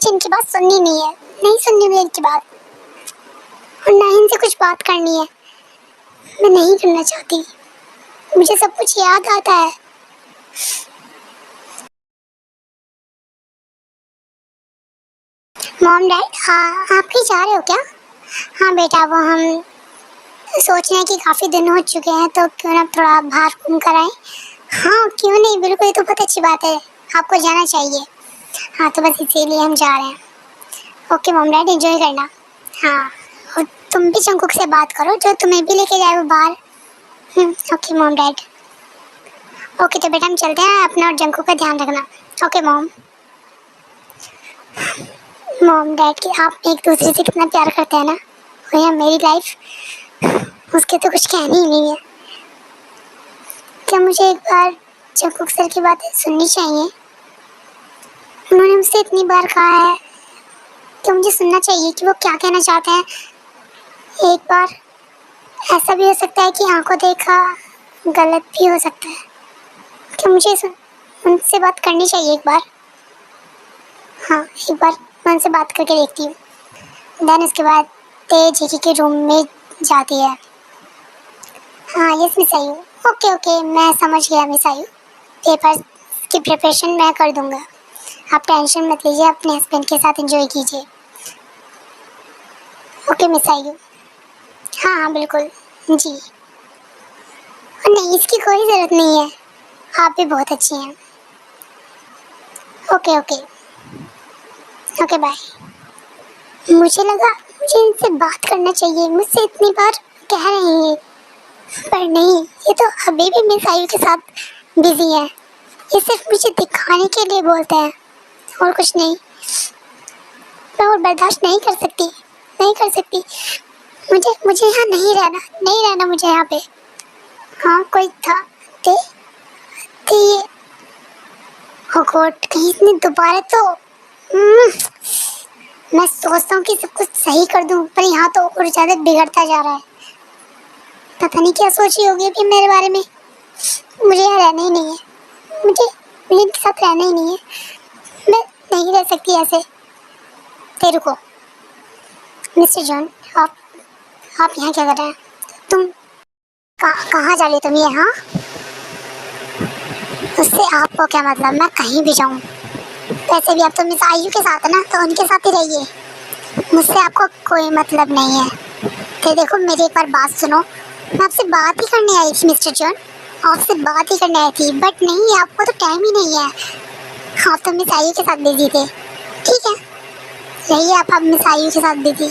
मुझे इनकी बात सुननी नहीं है, नहीं सुननी मुझे इनकी बात, और ना ही इनसे कुछ बात करनी है। मैं नहीं करना चाहती, मुझे सब कुछ याद आता है। मॉम डैड, हाँ आप कहीं जा रहे हो क्या? हाँ बेटा, वो हम सोच रहे हैं कि काफ़ी दिन हो चुके हैं तो क्यों ना थोड़ा बाहर घूम कर आए। हाँ क्यों नहीं, बिल्कुल, ये तो बहुत अच्छी बात है, आपको जाना चाहिए। हाँ तो बस इसीलिए हम जा रहे हैं। ओके मॉम डैड, एंजॉय करना। हाँ, और तुम भी जंकुक से बात करो जो तुम्हें भी लेके जाए वो बाहर। Okay mom dad. ओके तो बेटा हम चलते हैं, अपना और जंकुक का ध्यान रखना। Okay mom. मॉम डैड की आप एक दूसरे से कितना प्यार करते हैं ना, भैया मेरी लाइफ उसके तो कुछ कहने ही नहीं है। क्या मुझे एक बार जंकुक सर की बातें सुननी चाहिए? उन्होंने मुझसे इतनी बार कहा है कि मुझे सुनना चाहिए कि वो क्या कहना चाहते हैं। एक बार ऐसा भी हो सकता है कि आंखों देखा गलत भी हो सकता है। क्या मुझे उनसे बात करनी चाहिए एक बार? हाँ एक बार मैं उनसे बात करके देखती हूँ। देन उसके बाद तेज जी के रूम में जाती है। हाँ यस मिस आयु। ओके ओके मैं समझ गया मिस आयु, पेपर्स की प्रिपरेशन मैं कर दूँगा, आप टेंशन मत लीजिए, अपने हस्बैंड के साथ एंजॉय कीजिए। ओके मिस आयु। हाँ हाँ बिल्कुल जी। और नहीं इसकी कोई ज़रूरत नहीं है, आप भी बहुत अच्छी हैं। Okay okay okay bye. मुझे लगा मुझे इनसे बात करना चाहिए, मुझसे इतनी बार कह रही हैं पर नहीं, ये तो अभी भी मिस आयु के साथ बिजी है। ये सिर्फ मुझे दिखाने के लिए बोलते हैं और कुछ नहीं। मैं और बर्दाश्त नहीं कर सकती, नहीं कर सकती। मुझे मुझे यहाँ नहीं रहना मुझे यहाँ पे। हाँ कोई था ते ये हो गॉड, कहीं इसने दोबारा तो मैं सोचता हूँ कि सब कुछ सही कर दूँ पर यहाँ तो और ज़्यादा बिगड़ता जा रहा है। पता नहीं क्या सोच रही होगी अभी मेरे बारे में। मुझे यहाँ रहना ही नहीं है, मुझे इनके साथ रहना ही नहीं है। मैं नहीं रह सकती ऐसे। ते रुको मिस्टर जॉन, आप यहाँ क्या कर रहे हैं? तुम कहाँ जा रही हो तुम यहाँ? उससे आपको क्या मतलब, मैं कहीं भी जाऊँ। वैसे भी आप तो मिस आयु के साथ है ना, तो उनके साथ ही रहिए, मुझसे आपको कोई मतलब नहीं है। तो देखो मेरी एक बार बात सुनो, मैं आपसे बात ही करने आई थी मिस्टर जॉन, आपसे बात ही करने आई थी, बट नहीं आपको तो टाइम ही नहीं है। आप तो मिस आयु के साथ बिजी थे, ठीक है रहिए आप मिस आयु के साथ बिजी।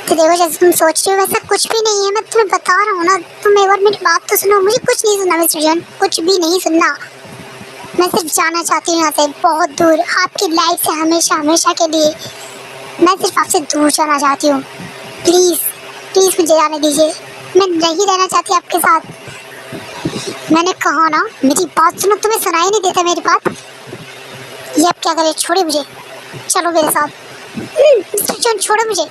तो देखो जैसे तुम सोच रहे हो वैसा कुछ भी नहीं है, मैं तुम्हें बता रहा हूँ ना, तुम एक बार मेरी बात तो सुनो। मुझे कुछ नहीं सुनना मिस्टर जॉन, कुछ भी नहीं सुनना। मैं सिर्फ जाना चाहती हूँ यहाँ से बहुत दूर, आपकी लाइफ से हमेशा हमेशा के लिए। मैं सिर्फ आपसे दूर जाना चाहती हूँ, प्लीज़ प्लीज़ मुझे जाने दीजिए, मैं नहीं रहना चाहती आपके साथ। मैंने कहा ना मेरी बात सुनो, तुम्हें सुनाई नहीं देता मेरी बात। ये अब क्या करे, छोड़िए मुझे, चलो मेरे साथ। मिस्टर जॉन छोड़ो मुझे,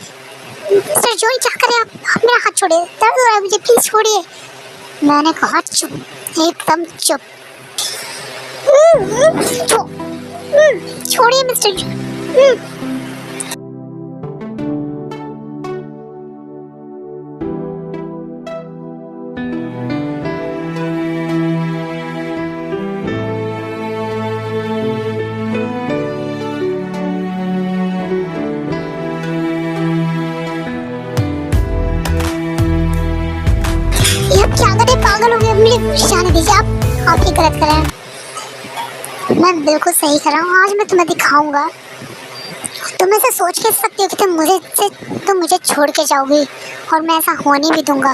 मिस्टर जॉन क्या करें आप मेरा हाथ छोड़िए, दर्द हो रहा है मुझे, प्लीज़ छोड़िए। मैंने कहा चुप, एकदम चुप। छोड़िए मिस्टर जॉन। क्या करें, पागल हो गए, मुझे जाने दीजिए। आप ही गलत कर रहे हैं, मैं बिल्कुल सही कर रहा हूँ। आज मैं तुम्हें दिखाऊंगा। तुम ऐसे सोच के सकती हो कि तुम मुझे छोड़ के जाओगी, और मैं ऐसा होने भी दूंगा।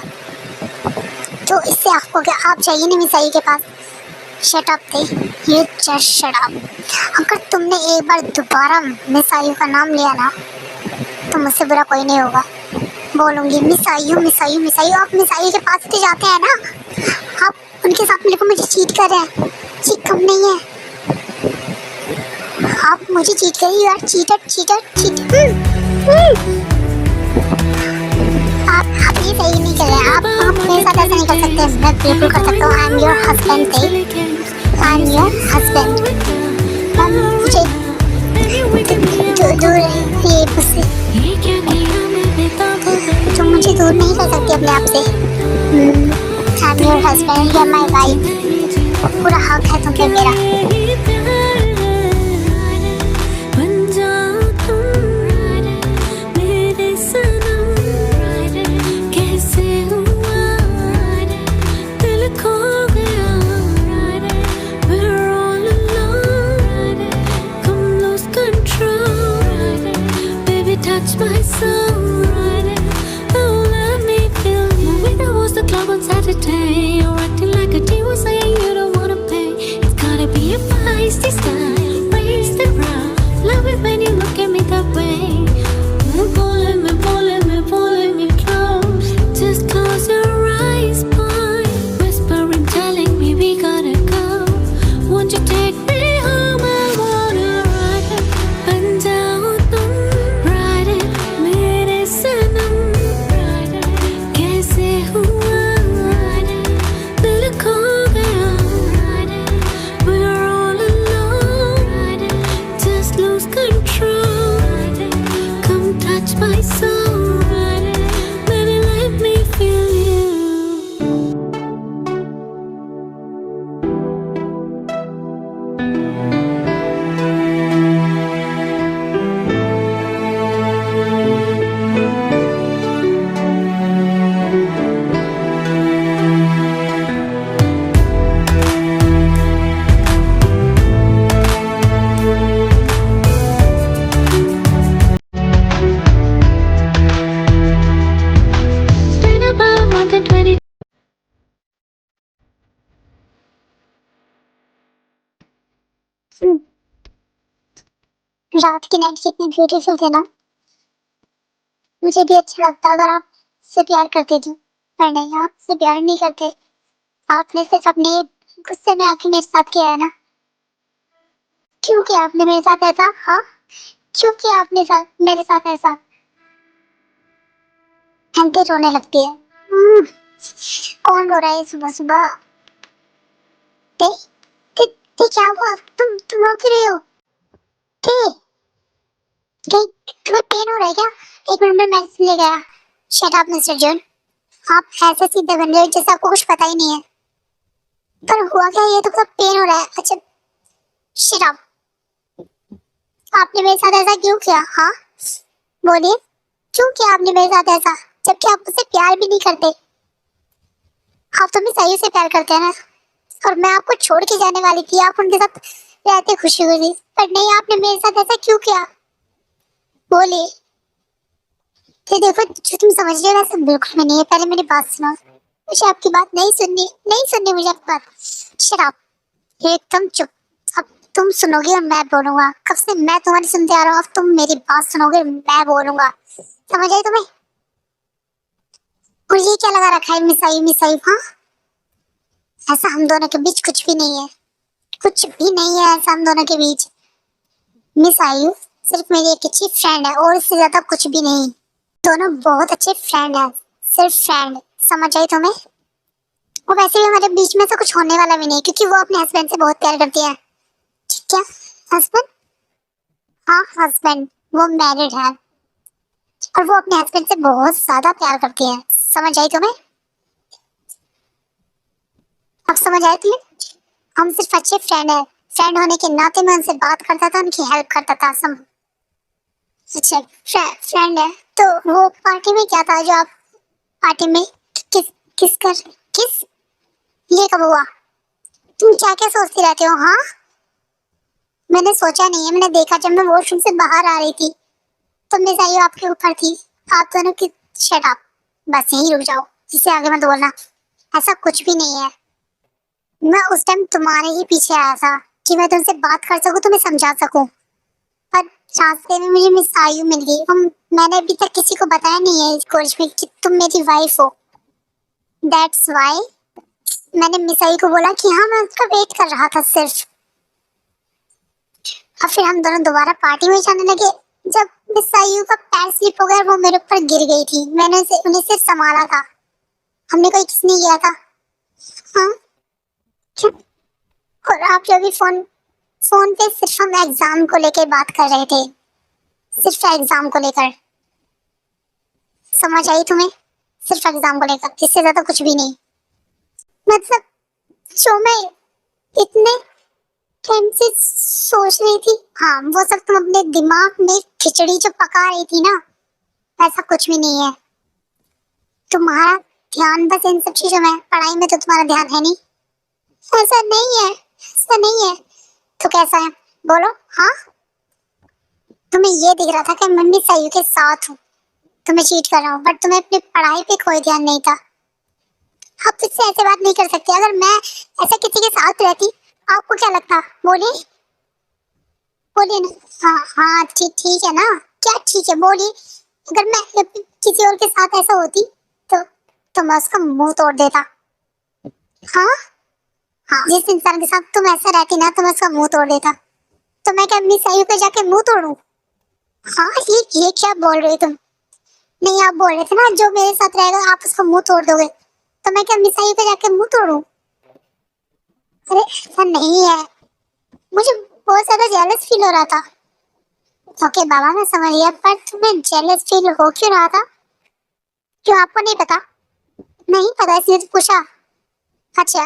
तो इससे आपको क्या, आप जाइए ना मिस आयु के पास। शट अप थे, ये जस्ट शट अप। अगर तुमने एक बार दोबारा मिस आयु का नाम लिया ना तो मुझसे बुरा कोई नहीं होगा। बोलूँगी मिस आयु मिस आयु मिस आयु। आप मिस आयु के पास तो जाते हैं ना, आप उनके साथ मिलकर मुझे चीट कर रहे हैं, चीट कम नहीं है। आप मुझे चीट कर रही हो यार, चीटर। आप ये सही नहीं कर रहे हैं, आप मेरे साथ ऐसा नहीं कर सकते। मैं बिल्कुल कर सकता हूँ। आई एम योर हस्बैंड थे, आई एम योर हस्बैंड। मुझे से, तुम मुझे दूर नहीं कर सकती अपने आप से। I am your husband, you are my wife, पूरा हक है तुम पे मेरा। Touch my soul, oh let me feel you. When I was the club on Saturday, you're acting like a diva, saying you don't wanna pay. It's gotta be a feisty style, waste around. Love it when you look at me that way. Pulling me close. Just close your eyes, boy. Whispering, telling me we gotta go. Won't you take me home? I wanna ride it, bend down. My soul, baby, let me feel you. रात की night कितनी beautiful थे ना। मुझे भी अच्छा लगता अगर आप से प्यार करते थे, पर नहीं, आप से प्यार नहीं करते। आपने सिर्फ अपने गुस्से में आके मेरे साथ किया है ना। क्यों किया आपने मेरे साथ ऐसा? हाँ, क्यों किया आपने मेरे साथ ऐसा? घंटे रोने लगती है। कौन रो रहा है सुबह सुबह? ते, ते, ते क्या हुआ? तुम रो क्यों रही हो? ते, तुम्हें पेन हो रहा है क्या? एक मिनट में मेडिसिन ले गया। शट अप मिस्टर जॉन, आप ऐसे सीधे बन रहे हो जैसे आपको कुछ पता ही नहीं है। पर हुआ क्या? ये तो सब पेन हो रहा है। अच्छा, शट अप। आपने मेरे साथ ऐसा क्यों किया? हाँ, बोलिए, क्यों किया आपने मेरे साथ ऐसा, जबकि आप मुझसे प्यार भी नहीं करते? आप तो मिस आयु से प्यार करते हैं ना, और मैं आपको छोड़ के जाने वाली थी, आप उनके साथ रहते खुशी हुई, पर नहीं, आपने मेरे साथ ऐसा क्यों किया? बोलिए। तो देखो, जो तुम समझ रहे हो वैसा बिल्कुल भी नहीं है। पहले मेरी बात सुनो। मुझे आपकी बात नहीं सुननी मुझे आपकी बात। शट अप, एकदम चुप। अब तुम सुनोगे और मैं बोलूंगा। कब से मैं तुम्हारी सुनते आ रहा हूँ, अब तुम मेरी बात सुनोगे, मैं बोलूंगा। समझ आई तुम्हें? और ये क्या लगा रखा है मिस आई? हाँ, ऐसा हम दोनों के बीच कुछ भी नहीं है, कुछ भी नहीं है ऐसा हम दोनों के बीच। मिस आयु सिर्फ मेरी एक अच्छी फ्रेंड है, और इससे ज्यादा कुछ भी नहीं। दोनों बहुत अच्छे फ्रेंड हैं, सिर्फ फ्रेंड। समझ आई तुम्हें? और वैसे भी हमारे बीच में से कुछ होने वाला भी नहीं, क्योंकि वो अपने हस्बैंड से बहुत प्यार करती है। क्या हस्बैंड? हाँ, हस्बैंड, वो मैरिड है, और वो अपने हस्बैंड से बहुत ज्यादा प्यार करती है। समझ आई तुम्हें? अब समझ आए तुम्हें? हम सिर्फ अच्छे फ्रेंड है। फ्रेंड होने के नाते मैं उनसे बात करता था, उनकी हेल्प करता था। अच्छा, फ्रेंड है तो वो पार्टी में क्या था जो आप पार्टी में किस ये कब हुआ? तुम क्या क्या सोचती रहते हो? हाँ, मैंने सोचा नहीं है, मैंने देखा जब मैं वॉशरूम से बाहर आ रही थी तो मिस आयु आपके ऊपर थी। आप दोनों की। शट अप, बस यहीं रुक जाओ, इससे आगे मत बोलना। ऐसा कुछ भी नहीं है। मैं उस टाइम तुम्हारे ही पीछे आया था कि मैं तुमसे बात कर सकूं, तुम्हें समझा सकूं, पर रास्ते में मुझे मिस आयु मिल गई। मैंने अभी तक किसी को बताया नहीं है इस कॉलेज में कि तुम मेरी वाइफ हो। दैट्स वाई मैंने मिस आयु को बोला कि हाँ, मैं उसका वेट कर रहा था सिर्फ। और फिर हम दोनों दोबारा पार्टी में जाने लगे। जब मिस आयु का पैर स्लिप हो गया, वो मेरे ऊपर गिर गई थी, मैंने उन्हें सिर्फ संभाला था। हमने कोई किस नहीं किया था। हाँ, और आप जो भी फोन पे सिर्फ हम एग्जाम को लेके बात कर रहे थे। सिर्फ एग्जाम को लेकर। समझ आई तुम्हें? सिर्फ एग्जाम को लेकर, इससे ज्यादा कुछ भी नहीं। मतलब जो मैं इतने टाइम से सोच रही थी, हाँ वो सब तुम अपने दिमाग में खिचड़ी जो पका रही थी ना, ऐसा कुछ भी नहीं है। तुम्हारा ध्यान बस इन सब चीजों में, पढ़ाई में तो तुम्हारा ध्यान है नहीं। ऐसा नहीं है, ऐसा नहीं है। तो कैसा है बोलो? हाँ, तुम्हें ये दिख रहा था कि मैं भी सही के साथ हूँ, तुम्हें चीट कर रहा हूँ, बट तुम्हें अपनी पढ़ाई पे कोई ध्यान नहीं था। आप तुझसे ऐसे बात नहीं कर सकते। अगर मैं ऐसे किसी के साथ रहती, आपको क्या लगता? बोलिए, बोलिए ना। हाँ हाँ, ठीक ठीक है ना, क्या ठीक है, बोलिए। अगर मैं किसी और के साथ ऐसा होती तो मैं उसका मुंह तोड़ देता। हाँ हाँ, जिस इंसान के साथ तुम ऐसा रहती ना, तो मैं उसका मुंह तोड़ देता। तो मैं क्या अपनी सही पे जाके मुंह तोड़ूं? हाँ, ये क्या बोल रहे हो तुम? नहीं, आप बोल रहे थे ना जो मेरे साथ रहेगा आप उसका मुंह तोड़ दोगे, तो मैं क्या अपनी सही पे जाके मुंह तोड़ूं? अरे ऐसा नहीं है, मुझे बहुत ज्यादा जेलस फील हो रहा था। ओके बाबा, मैं समझ गया, पर तुम्हें जेलस फील हो क्यों रहा था? क्यों, आपको नहीं पता? नहीं पता इसलिए तो पूछा। अच्छा,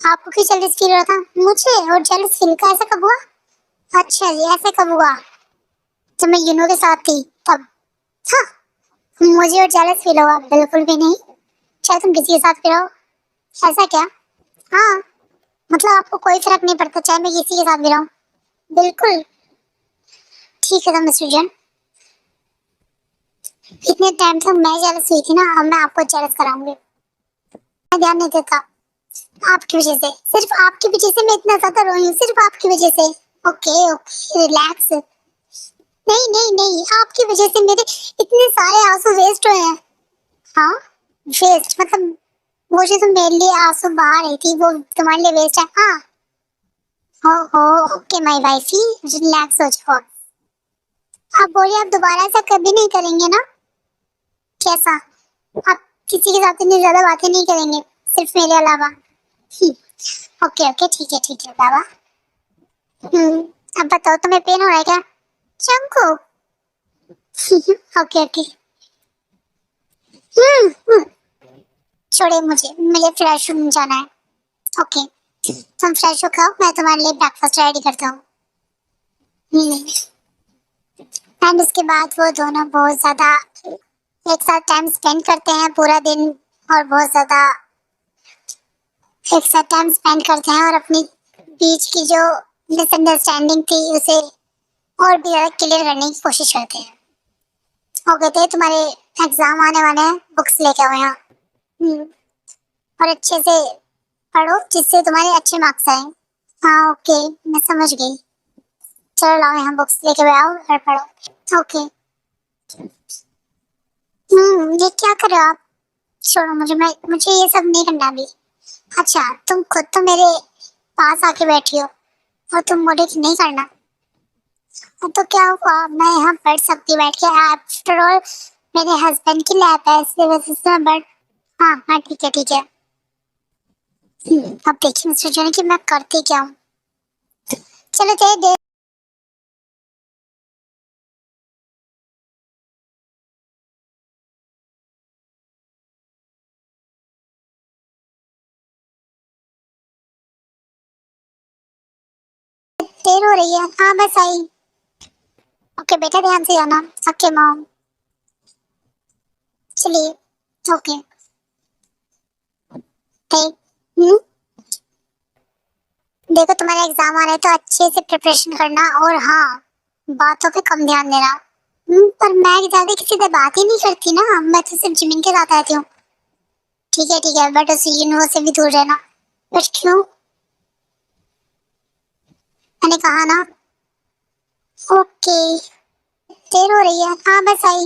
आपको क्यों जेलस फील हो रहा था? मुझे और जेलस फील का ऐसा कब हुआ? अच्छा जी, ऐसा कब हुआ? जब मैं यूनो के साथ थी तब। हाँ, मुझे और जेलस फील हुआ? बिल्कुल भी नहीं। चाहे तुम किसी के साथ भी रहो। ऐसा क्या? हाँ, मतलब आपको कोई फर्क नहीं पड़ता चाहे मैं किसी के साथ भी रहूं? बिल्कुल। ठीक है तो मिस्टर जैन, इतने टाइम से मैं जेलस हुई थी ना, अब मैं आपको जेलस कराऊंगी। मैं ध्यान नहीं देता आपकी वजह से, सिर्फ आपकी वजह से मैं इतना ज्यादा रोई हूँ, सिर्फ आपकी वजह से। Okay okay, relax. नहीं नहीं नहीं, आपकी वजह से मेरे इतने सारे आंसू वेस्ट हुए हैं। हाँ, वेस्ट मतलब वो जो तुम मेरे लिए आंसू बहा रही थी वो तुम्हारे लिए वेस्ट है? हाँ। हो ओके माय वाइफी, रिलैक्स हो जाओ। आप बोलिए, आप दोबारा ऐसा कभी नहीं करेंगे ना? कैसा? आप किसी के साथ इतनी ज्यादा बातें नहीं करेंगे, सिर्फ मेरे अलावा? ओके ओके, ठीक है बाबा। अब बताओ, तुम्हें पेन हो रहा है क्या? चंको। Okay okay. हम्म, छोड़िए, मुझे मुझे फ्रेश रूम जाना है। ओके, तुम फ्रेश हो खाओ, मैं तुम्हारे लिए ब्रेकफास्ट रेडी करता हूँ। एंड उसके बाद वो दोनों बहुत ज्यादा एक साथ टाइम स्पेंड करते हैं पूरा दिन, और बहुत ज्यादा एक साथ टाइम स्पेंड करते हैं, और अपनी बीच की जो मिसअंडरस्टैंडिंग थी उसे और भी ज्यादा क्लियर करने की कोशिश करते हैं। हो गए थे, तुम्हारे एग्जाम आने वाले हैं, बुक्स लेके आओ यहाँ। और अच्छे से पढ़ो जिससे तुम्हारे अच्छे मार्क्स आए। हाँ ओके, मैं समझ गई। चलो लाओ यहाँ बुक्स लेके आओ और पढ़ो। ओके। ये क्या कर रहे हो आप? छोड़ो मुझे, मुझे ये सब नहीं करना अभी। अच्छा, तुम खुद तो मेरे पास आके बैठी हो और तुम बोले कि नहीं करना, तो क्या हुआ? मैं यहाँ पढ़ सकती बैठ के, आफ्टर ऑल मेरे हस्बैंड की लैब है, इसलिए वजह से मैं बैठ। हाँ हाँ, ठीक है ठीक है। अब देखिए मिस्टर जॉनी कि मैं करती क्या हूँ। चलो दे देर हो रही है। हाँ बस आई। ओके बेटा, ध्यान से जाना। Okay mom. चलिए। ओके। ठीक। देखो तुम्हारे एग्जाम आ रहे हैं तो अच्छे से प्रिपरेशन करना, और हाँ, बातों पे कम ध्यान देना। पर मैं ज्यादा किसी से बात ही नहीं करती ना, मैं तो सिर्फ जिमिन के साथ आती हूँ। ठीक है, बट उस यूनिवर्स से भी दूर रहना। बट क्यों? मैंने कहा ना। ओके। देर हो रही है। हाँ बस आई।